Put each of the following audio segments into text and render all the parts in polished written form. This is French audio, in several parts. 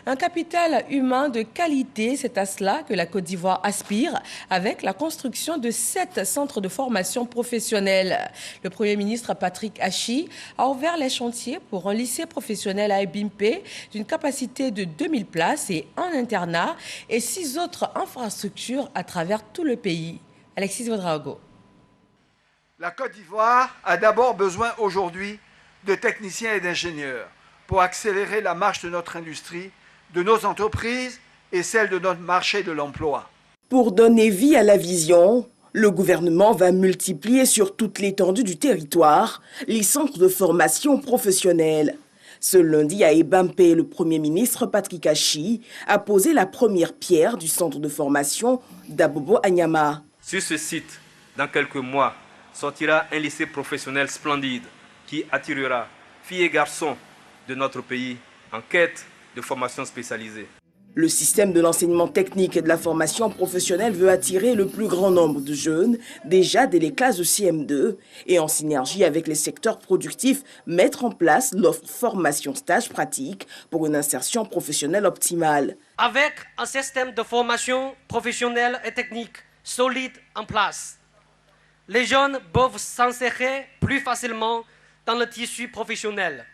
Un capital humain de qualité, c'est à cela que la Côte d'Ivoire aspire avec la construction de 7 centres de formation professionnelle. Le Premier ministre Patrick Achi a ouvert les chantiers pour un lycée professionnel à Ebimpe d'une capacité de 2000 places et un internat et 6 autres infrastructures à travers tout le pays. Alexis Ouedraogo. La Côte d'Ivoire a d'abord besoin aujourd'hui de techniciens et d'ingénieurs pour accélérer la marche de notre industrie, de nos entreprises et celle de notre marché de l'emploi. Pour donner vie à la vision, le gouvernement va multiplier sur toute l'étendue du territoire les centres de formation professionnelle. Ce lundi à Ebimpe, le Premier ministre Patrick Achi a posé la première pierre du centre de formation d'Abobo Anyama. Sur ce site, dans quelques mois, sortira un lycée professionnel splendide qui attirera filles et garçons de notre pays en quête de formation spécialisée. Le système de l'enseignement technique et de la formation professionnelle veut attirer le plus grand nombre de jeunes, déjà dès les classes de CM2, et en synergie avec les secteurs productifs, mettre en place l'offre formation-stage pratique pour une insertion professionnelle optimale. Avec un système de formation professionnelle et technique solide en place, les jeunes peuvent s'insérer plus facilement dans le tissu professionnel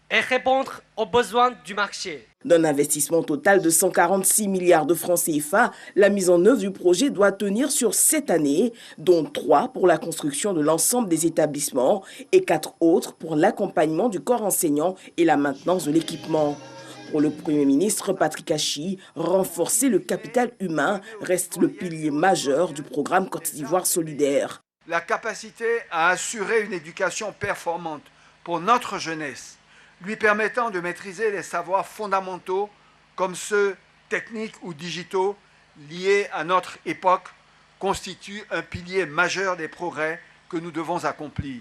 et répondre aux besoins du marché. D'un investissement total de 146 milliards de francs CFA, la mise en œuvre du projet doit tenir sur 7 années, dont 3 pour la construction de l'ensemble des établissements et 4 autres pour l'accompagnement du corps enseignant et la maintenance de l'équipement. Pour le Premier ministre Patrick Achi, renforcer le capital humain reste le pilier majeur du programme Côte d'Ivoire solidaire. La capacité à assurer une éducation performante pour notre jeunesse, lui permettant de maîtriser les savoirs fondamentaux comme ceux techniques ou digitaux liés à notre époque, constitue un pilier majeur des progrès que nous devons accomplir.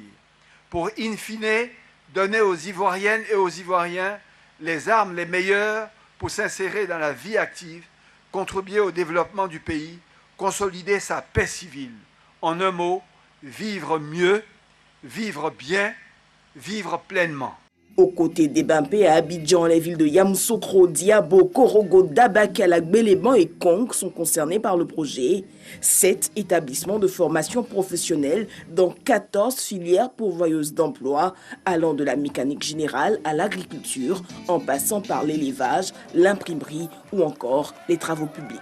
Pour, in fine, donner aux Ivoiriennes et aux Ivoiriens les armes les meilleures pour s'insérer dans la vie active, contribuer au développement du pays, consolider sa paix civile. En un mot, vivre mieux, vivre bien, vivre pleinement. Aux côtés d'Ebimpe à Abidjan, les villes de Yamoussoukro, Diabo, Korogo, Dabakala, Gbéléban et Kong sont concernés par le projet. 7 établissements de formation professionnelle dans 14 filières pourvoyeuses d'emploi, allant de la mécanique générale à l'agriculture, en passant par l'élevage, l'imprimerie ou encore les travaux publics.